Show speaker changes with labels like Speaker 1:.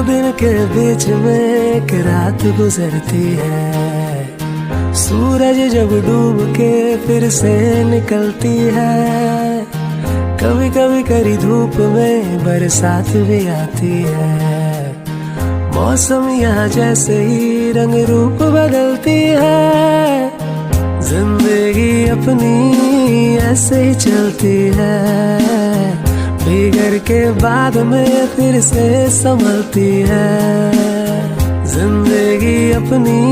Speaker 1: दिन के बीच में एक रात गुजरती है। सूरज जब डूब के फिर से निकलती है। कभी कभी करी धूप में बरसात भी आती है। मौसम यहाँ जैसे ही रंग रूप बदलती है। जिंदगी अपनी ऐसे ही चलती है। बिगड़ के बाद में फिर से संभलती है। जिंदगी अपनी